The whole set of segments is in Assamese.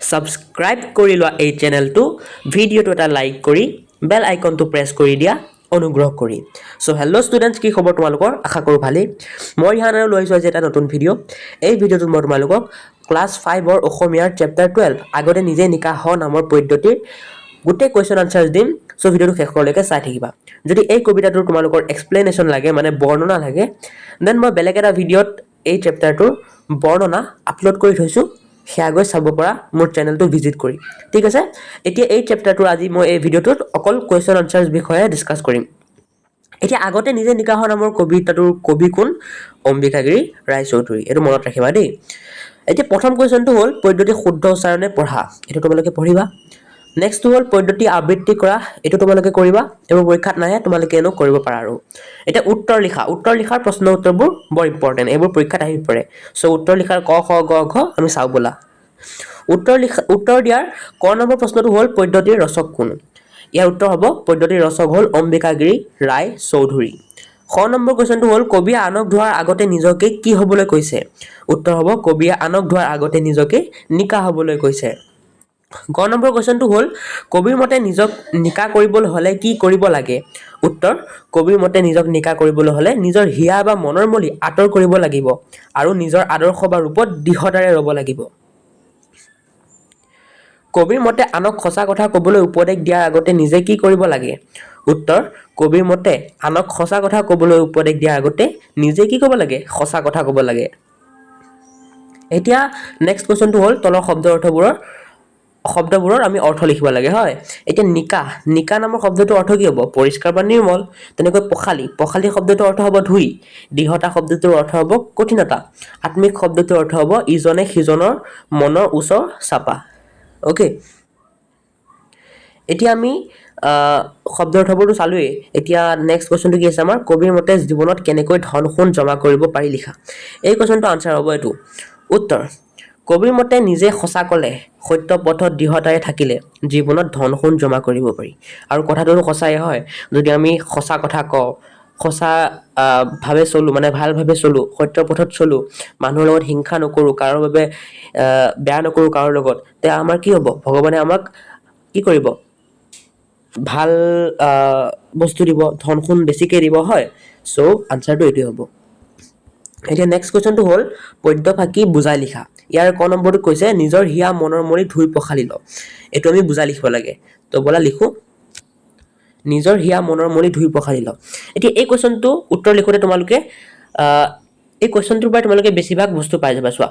সাবস্ক্ৰাইব কৰি লোৱা এই চেনেলটো ভিডিঅ'টো এটা লাইক কৰি বেল আইকনটো প্ৰেছ কৰি দিয়া অনুগ্ৰহ কৰি সো হেল্লো ষ্টুডেন্টস কি খবৰ তোমালোকৰ আশা কৰো ভালেই মই ইয়াত আৰু লৈছো আজি এটা নতুন ভিডিঅ' এই ভিডিঅ'টোত মই তোমালোকক ক্লাছ 5 ৰ অসমীয়াৰ চেপ্টাৰ 12 আগতে নিজে নিকা হ নামৰ পদ্ধতিৰ গোটেই কোৱেশ্চন আনসাৰ দিম সো ভিডিঅ'টো শেষলৈকে চাই থাকিবা যদি এই কবিতাটোৰ তোমালোকৰ এক্সপ্লেনেশ্যন লাগে মানে বৰ্ণনা লাগে দেন মই বেলেগ এটা ভিডিঅ'ত এই চেপ্টাৰটোৰ বৰ্ণনা আপলোড কৰি থৈছো সেয়া গৈ চাব পৰা মোৰ চেনেলটো ভিজিট কৰি ঠিক আছে এতিয়া এই চেপ্টাৰটোৰ আজি মই এই ভিডিঅ'টোত অকল কোৱেশ্চন আনসাৰছ বিষয়ে ডিসকাস কৰিম এতিয়া আগতে নিজে নিকা হ নামৰ কবিতাটোৰ কবি কোন অম্বিকাগিৰি ৰায়চৌধুৰী এটো মনত ৰাখিবা দেই এতিয়া প্ৰথম কোৱেশ্চনটো হ'ল পদ্ধতি শুদ্ধ উচ্চাৰণে পঢ়া এটো তোমালোকে পঢ়িবা নেক্সট হ'ল পদ্ধতি আবৃত্তি কৰা এটো তোমালোকে কৰিবা এবং পৰীক্ষাত নাহে তোমালোকে এনো কৰিব পাৰা আৰু এটা উত্তৰ লিখাৰ প্ৰশ্ন উত্তৰবোৰ বৰ ইম্পৰ্টেন্ট এবোৰ পৰীক্ষাত আহি পৰে সো উত্তৰ লিখাৰ ক খ গ ঘ আমি চাও বলা উত্তৰ দিয়াৰ ক নম্বৰ প্ৰশ্নটো হ'ল পদ্ধতিৰ ৰচক কোন ইয়াৰ উত্তৰ হ'ব পদ্ধতিৰ ৰচক হ'ল অম্বিকাগিৰি ৰায় চৌধুৰী খ নম্বৰ কোৱেশ্চনটো হ'ল কবিয়ে আনক ধোৱাৰ আগতে নিজকে কি হ'বলৈ কৈছে উত্তৰ হ'ব কবিয়ে আনক ধোৱাৰ আগতে নিজকে নিকা হ'বলৈ কৈছে গ নম্বৰ কোৱেশ্চনটো হ'ল কবিৰ মতে নিজক নিকা কৰিবলৈ হলে কি কৰিব লাগে উত্তৰ কবিৰ মতে নিজক নিকা কৰিবলৈ হলে নিজৰ হিয়া বা মনৰ মলি আতৰ কৰিব লাগিব আৰু নিজৰ আদৰ্শ বা ৰূপত দিহতাৰে ৰব লাগিব কবিৰ মতে আনক খচা কথা ক'বলৈ উপদেশ দিয়াৰ আগতে নিজে কি কৰিব লাগে উত্তৰ কবিৰ মতে আনক খচা কথা ক'বলৈ উপদেশ দিয়াৰ আগতে নিজে কি ক'ব লাগে খচা কথা ক'ব লাগে এতিয়া নেক্সট কোৱেশ্চনটো হ'ল তলৰ শব্দবোৰৰ আমি অৰ্থ লিখিব লাগে হয় এতিয়া নিকা নামৰ শব্দটোৰ অৰ্থ কি হ'ব পৰিষ্কাৰ বা নিৰ্মল তেনেকৈ পখালি শব্দটোৰ অৰ্থ হ'ব ধুই দিহতা শব্দটোৰ অৰ্থ হ'ব কঠিনতা আত্মিক শব্দটোৰ অৰ্থ হ'ব ইজনে সিজনৰ মনৰ ওচৰ চাপা ওকে এতিয়া আমি শব্দ অৰ্থবোৰটো চালোই এতিয়া নেক্সট কোৱেশ্চনটো কি আছে আমাৰ কবিৰ মতে জীৱনত কেনেকৈ ধন সোণ জমা কৰিব পাৰি লিখা এই কোৱেশ্চনটো আনসাৰ হ'ব এটো উত্তৰ কবিৰ মতে নিজে খচা কলে সত্য পথত দিহতাৰে থাকিলে জীৱনত ধন সোণ জমা কৰিব পাৰি আৰু কথাটো সঁচাই হয় যদি আমি খচা কথা কওঁ খচা ভাবে চলো মানে ভাল ভাবে চলো সত্য পথত চলো মানুহৰ লগত হিংসা নকৰো কাৰো বাবে বেয়া নকৰো কাৰো লগত তে আমাৰ কি হ'ব ভগৱানে আমাক কি কৰিব ভাল বস্তু দিব ধন সোণ বেছিকৈ দিব হয় সো আনসাৰটো এটোই হ'ব এতিয়া নেক্সট কোৱেশ্চনটো হ'ল পদ্য ফাকি বুজাই লিখা ইয়াৰ ক নম্বৰটো কৈছে নিজৰ হিয়া মনৰ মৰি ধুই পখালি ল এটো আমি বুজাই লিখিব লাগে তো বলা লিখো নিজৰ হিয়া মনৰ মৰি ধুই পখালি ল এতিয়া এই কোৱেশ্চনটো উত্তৰ লিখোতে তোমালোকে এই কোৱেশ্চনটোৰ পৰা তোমালোকে বেছিভাগ বস্তু পাই যাবা চোৱা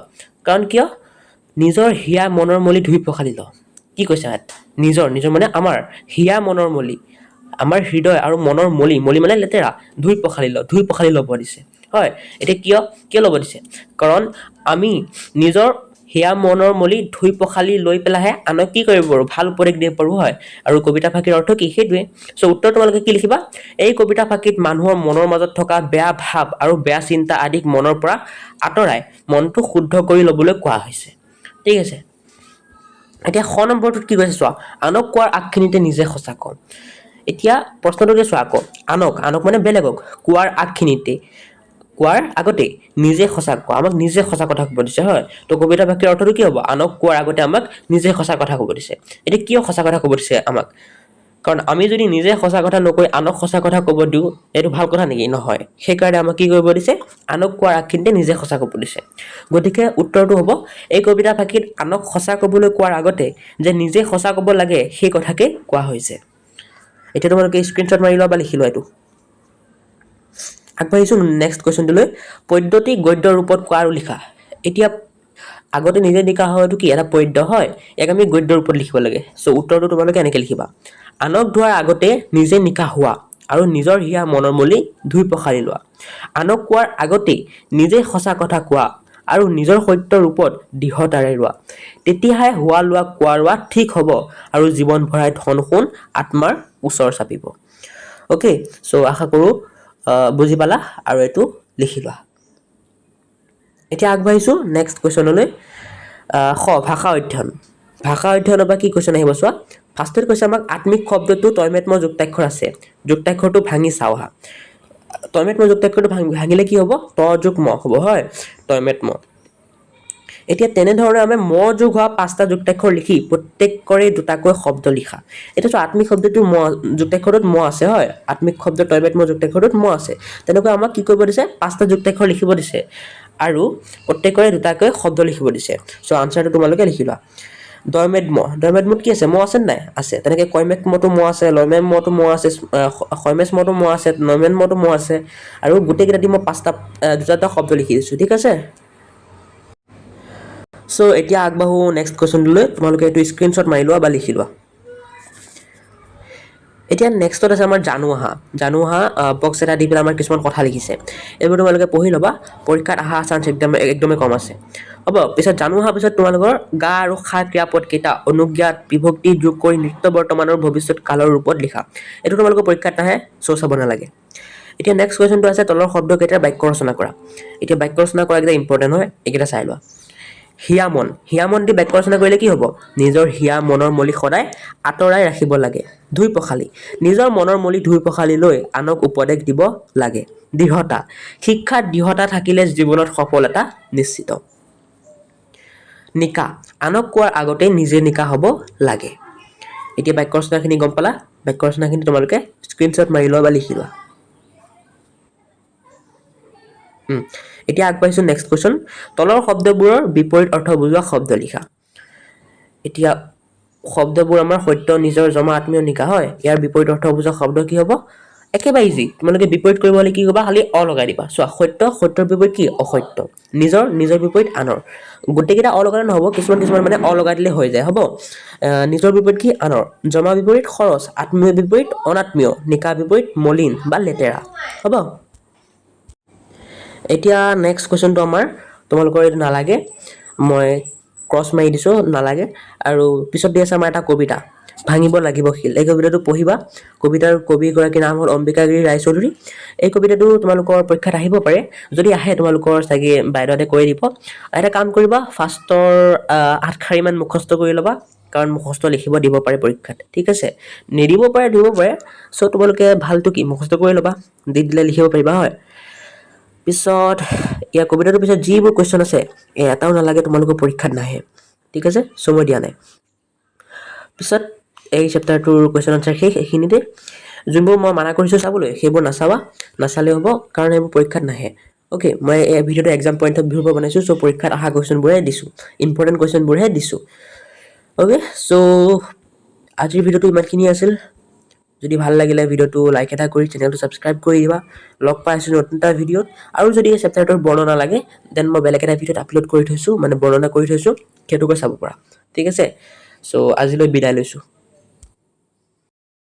কাৰণ কিয় নিজৰ হিয়া মনৰ মলি ধুই পখালি ল কি কৈছে নিজৰ মানে আমাৰ হিয়া মনৰ মলি আমাৰ হৃদয় আৰু মনৰ মলি মানে লেতেৰা ধুই পখালি ল'ব দিছে হয় এটা কিয় ল'ব দিছে কাৰণ আমি নিজৰ হিয়া মনৰ মলি ধুই পখালি লৈ পেলাহে আনক কি কৰিব পাৰো ভাল উপদেশ দিব পাৰো হয় আৰু কবিতা ফাকিৰ অৰ্থ কি সেইটোৱে সো উত্তৰ তোমালোকে কি লিখিবা এই কবিতা ফাকিত মানুহৰ মনৰ মাজত থকা বেয়া ভাৱ আৰু বেয়া চিন্তা আদিক মনৰ পৰা আঁতৰাই মনটো শুদ্ধ কৰি ল'বলৈ কোৱা হৈছে ঠিক আছে এতিয়া খ নম্বৰটোত কি কৈছে চোৱা আনক কোৱাৰ আগখিনিতে নিজে সঁচা ক এতিয়া প্ৰশ্নটোকে চোৱা আকৌ আনক মানে বেলেগক কোৱাৰ আগখিনিতে কোৱাৰ আগতে নিজে সঁচা ক আমাক নিজে সঁচা কথা ক'ব দিছে হয় তো কবিতা বাক্যৰ অৰ্থটো কি হ'ব আনক কোৱাৰ আগতে আমাক নিজে সঁচা কথা ক'ব দিছে এতিয়া কিয় সঁচা কথা ক'ব দিছে আমাক কাৰণ আমি যদি নিজে সঁচা কথা নকৈ আনক সঁচা কথা ক'ব দিও এটো ভাল কথা নেকি নহয় সেইকাৰণে আমাক কি কৰিব দিছে আনক কোৱাৰ আগখিনিতে নিজে সঁচা ক'ব দিছে গতিকে উত্তৰটো হ'ব এই কবিতা ফাকিত আনক সঁচা ক'বলৈ কোৱাৰ আগতে যে নিজে সঁচা ক'ব লাগে সেই কথাকে কোৱা হৈছে এতিয়া তোমালোকে স্ক্ৰিনশ্বট মাৰি লোৱা বা লিখি লোৱা এটো আগবাঢ়িছো নেক্সট কোৱেশ্চনটোলৈ পদ্ধতি গদ্য ৰূপত কোৱা আৰু লিখা এতিয়া আগতে নিজে নিকা হয়টো কি এটা পদ্য হয় ইয়াক আমি গদ্য ৰূপত লিখিব লাগে সো উত্তৰটো তোমালোকে এনেকৈ লিখিবা আনক ধোৱাৰ আগতে নিজে নিকা হোৱা আৰু নিজৰ হিয়া মনৰ মলি ধুই পখালি লোৱা আনক কোৱাৰ আগতে নিজে সঁচা কথা কোৱা আৰু নিজৰ সত্য ৰূপত দিহতাৰে ৰোৱা তেতিয়াহে হোৱা লোৱা কোৱা ৰোৱা ঠিক হ'ব আৰু জীৱন ভৰাই ধন সোণ আত্মাৰ ওচৰ চাপিব ওকে সো আশা কৰো বুজি পালা আৰু এটো লিখি লোৱা এতিয়া আগবাঢ়িছো নেক্সট কোৱেশ্চনলৈ ভাষা অধ্যয়নৰ পৰা কি কোৱেশ্চন আহিব চোৱা ফাৰ্ষ্টত কৈছে আমাক আত্মিক শব্দটো তৈমেত্ম যুক্তাক্ষৰ আছে যুক্তাক্ষৰটো ভাঙি চাও হা তৈমেত্ম যুক্তাক্ষৰটো ভাঙিলে কি হ'ব ত যোগ ম হ'ব হয় তৈমেত্ম এতিয়া তেনেধৰণে আমি ম যোগ হোৱা 5টা যুক্তাক্ষৰ লিখি প্ৰত্যেকৰে দুটাকৈ শব্দ লিখা এতিয়া আত্মিক শব্দটো ম যুক্তাক্ষৰত ম আছে হয় আত্মিক শব্দ তৈবেত ম যুক্তাক্ষৰত ম আছে তেনেকৈ আমাক কি কৰিব দিছে 5টা যুক্তাক্ষৰ লিখিব দিছে আৰু প্ৰত্যেকৰে দুটাকৈ শব্দ লিখিব দিছে সো আনসাৰটো তোমালোকে লিখি লোৱা দয়মেদ মত কি আছে ম আছে নাই আছে তেনেকৈ কয়মেক মটো ম আছে লয়মেম মটো ম আছে খয়মেচ মটো ম আছে নয়মেন মটো ম আছে আৰু গোটেই কেইটা দি মই 5টা দুটা শব্দ লিখি দিছো ঠিক আছে সো এতিয়া আগবাহু নেক্সট কোৱেশ্চনলৈ তোমালোকে এইটো স্ক্ৰিনশ্বট মাৰি লোৱা বা লিখি লোৱা এতিয়া নেক্সটত আছে আমাৰ জানুহা বক্স এটা দি পেলাই আমাৰ কিছুমান কথা লিখিছে এইবোৰ তোমালোকে পঢ়ি ল'বা পৰীক্ষাত আহা চান্স একদমে কম আছে হ'ব পিছত জানুহা পিছত তোমালোকৰ গা আৰু খা ক্ৰিয়াপদ কেইটা অনুজ্ঞাত বিভক্তি যোগ কৰি নিত্য বৰ্তমানৰ ভৱিষ্যত কালৰ ৰূপত লিখা এইটো তোমালোকৰ পৰীক্ষাত নাহে সো চাব নালাগে এতিয়া নেক্সট কুৱেশ্যনটো আছে তলৰ শব্দ কেইটাৰ বাক্য ৰচনা কৰা এতিয়া বাক্য ৰচনা কৰা এটা ইম্পৰ্টেণ্ট হয় এইকেইটা চাই লোৱা হিয়ামন দি বাক্য ৰচনা কৰিলে কি হ'ব নিজৰ হিয়া মনৰ মলি সদায় আঁতৰাই ৰাখিব লাগে ধুই পখালি নিজৰ মনৰ মলি ধুই পখালি লৈ আনক উপদেশ দিব লাগে দৃঢ়তা শিক্ষাত দৃঢ়তা থাকিলে জীৱনত সফলতা নিশ্চিত nika আনক কোৱাৰ আগতে নিজে nika হ'ব লাগে এতিয়া বাক্য ৰচনাখিনি গম পালা বাক্য ৰচনাখিনি তোমালোকে স্ক্ৰিনশ্বট মাৰি লোৱা বা লিখি লোৱা এতিয়া আগবাঢ়িছো নেক্সট কোৱেশ্চন তলৰ শব্দবোৰৰ বিপৰীত অৰ্থ বুজোৱা শব্দ লিখা এতিয়া শব্দবোৰ আমাৰ সত্য নিজৰ জমা আত্মীয় নিকা হয় ইয়াৰ বিপৰীত অৰ্থ বুজোৱা শব্দ কি হ'ব একেবাৰে ইজি তোমালোকে বিপৰীত কৰিব হলে কি কৰিবা খালি অ লগাই দিবা চোৱা সত্যৰ বিপৰীত কি অসত্য নিজৰ বিপৰীত আনৰ গোটেইকেইটা অ লগালে নহ'ব কিছুমান মানে অ লগাই দিলে হৈ যায় হ'ব নিজৰ বিপৰীত কি আনৰ জমা বিপৰীত খৰচ আত্মীয় বিপৰীত অনাত্মীয় নিকা বিপৰীত মলিন বা লেতেৰা হ'ব এতিয়া নেক্সট কুৱেশ্যনটো আমাৰ তোমালোকৰ এইটো নালাগে মই ক্ৰছ মাৰি দিছো নালাগে আৰু পিছত দি আছে আমাৰ এটা কবিতা ভাঙিব লাগিব শিল এই কবিতাটো পঢ়িবা কবিতাৰ কবিগৰাকীৰ নাম হ'ল অম্বিকাগিৰি ৰায়চৌধুৰী এই কবিতাটো তোমালোকৰ পৰীক্ষাত আহিব পাৰে যদি আহে তোমালোকৰ চাগে বাইদেউহঁতে কৈ দিব এটা কাম কৰিবা ফাৰ্ষ্টৰ 8 শাৰীমান মুখস্থ কৰি ল'বা কাৰণ মুখস্থ লিখিব দিব পাৰে পৰীক্ষাত ঠিক আছে নিদিব পাৰে দিব পাৰে সো তোমালোকে ভালটো কি মুখস্থ কৰি ল'বা দি দিলে লিখিব পাৰিবা হয় পিছত ইয়াৰ কবিতাটোৰ পিছত যিবোৰ কুৱেশ্যন আছে এটাও নালাগে তোমালোকৰ পৰীক্ষাত নাহে ঠিক আছে সো মই দিয়া নাই পিছত এই চেপ্টাৰটোৰ কুৱেশ্যন আনসাৰ শেষ এইখিনিতে যোনবোৰ মই মানা কৰিছো চাবলৈ সেইবোৰ নাচালে হ'ব কাৰণ এইবোৰ পৰীক্ষাত নাহে ওকে মই এই ভিডিঅ'টো এক্সাম পইণ্ট অফ ভিউৰ পৰা বনাইছো সো পৰীক্ষাত অহা কুৱেশ্যনবোৰহে দিছো ইম্পৰ্টেণ্ট কুৱেশ্যনবোৰহে দিছো ওকে সো আজিৰ ভিডিঅ'টো ইমানখিনি আছিল যদি ভাল লাগিলে ভিডিঅ'টো লাইক এটা কৰি চেনেলটো সাবস্ক্ৰাইব কৰি দিবা লগ পাইছো নতুন এটা ভিডিঅ'ত আৰু যদি এই চেপ্টাৰটোৰ বৰ্ণনা লাগে দেন মই বেলেগ এটা ভিডিঅ'ত আপলোড কৰি থৈছো মানে বৰ্ণনা কৰি থৈছো সেইটোকে চাব পাৰা ঠিক আছে সো আজিলৈ বিদায় লৈছো